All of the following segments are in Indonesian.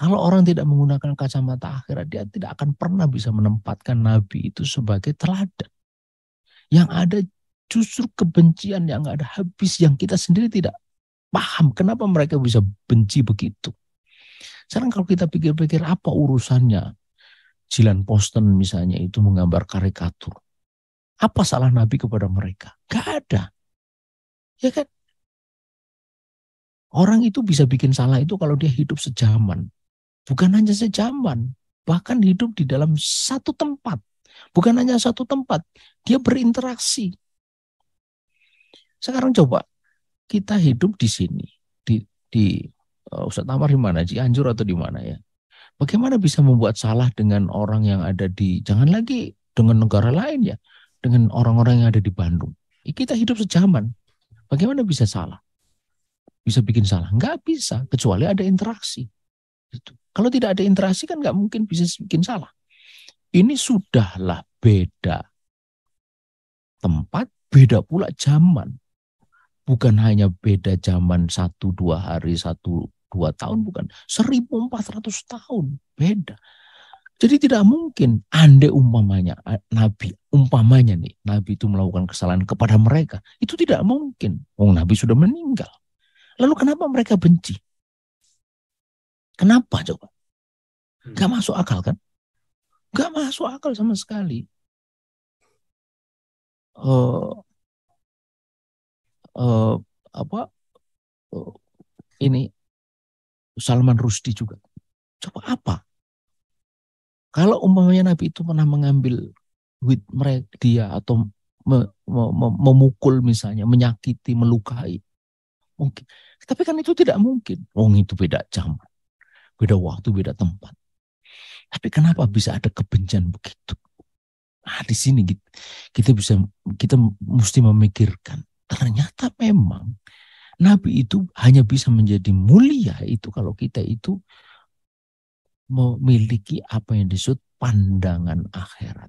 Kalau orang tidak menggunakan kacamata akhirat, dia tidak akan pernah bisa menempatkan Nabi itu sebagai teladan. Yang ada justru kebencian yang nggak ada habis, yang kita sendiri tidak paham kenapa mereka bisa benci begitu. Sekarang kalau kita pikir-pikir apa urusannya Jilan Posten misalnya itu menggambar karikatur. Apa salah Nabi kepada mereka? Gak ada. Ya kan? Orang itu bisa bikin salah itu kalau dia hidup sejaman. Bukan hanya sejaman. Bahkan hidup di dalam satu tempat. Bukan hanya satu tempat. Dia berinteraksi. Sekarang coba kita hidup di sini. Di Ustadz Amar di mana? Cianjur atau di mana ya? Bagaimana bisa membuat salah dengan orang yang ada di, jangan lagi dengan negara lain ya, dengan orang-orang yang ada di Bandung. Kita hidup sejaman. Bagaimana bisa salah? Bisa bikin salah? Nggak bisa, kecuali ada interaksi. Gitu. Kalau tidak ada interaksi kan nggak mungkin bisa bikin salah. Ini sudahlah beda tempat, beda pula zaman. Bukan hanya beda zaman 1-2 hari, 1-2 tahun, bukan. 1400 tahun beda. Jadi tidak mungkin andai umpamanya umpamanya nih, Nabi itu melakukan kesalahan kepada mereka. Itu tidak mungkin. Nabi sudah meninggal. Lalu kenapa mereka benci? Kenapa coba? Gak masuk akal kan? Gak masuk akal sama sekali. Apa ini Salman Rushdie juga. Coba apa? Kalau umpamanya Nabi itu pernah mengambil duit mereka dia atau memukul misalnya, menyakiti, melukai, mungkin. Tapi kan itu tidak mungkin. Itu beda zaman, beda waktu, beda tempat. Tapi kenapa bisa ada kebencian begitu? Di sini kita mesti memikirkan. Ternyata memang Nabi itu hanya bisa menjadi mulia itu kalau kita itu memiliki apa yang disebut pandangan akhirat.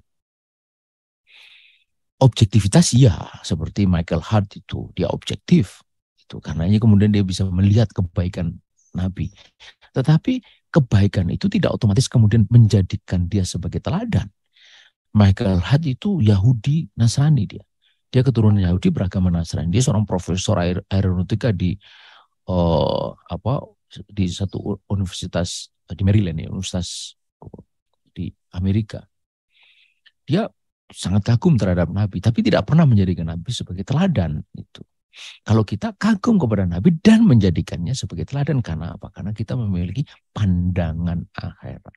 Objektivitas ya, seperti Michael Hart itu, dia objektif. Itu karenanya kemudian dia bisa melihat kebaikan Nabi. Tetapi kebaikan itu tidak otomatis kemudian menjadikan dia sebagai teladan. Michael Hart itu Yahudi Nasrani dia. Dia keturunan Yahudi beragama Nasrani. Dia seorang profesor aeronautika di di satu universitas di Maryland ya, universitas di Amerika. Dia sangat kagum terhadap Nabi, tapi tidak pernah menjadikan Nabi sebagai teladan. Itu. Kalau kita kagum kepada Nabi dan menjadikannya sebagai teladan, karena apa? Karena kita memiliki pandangan akhirat.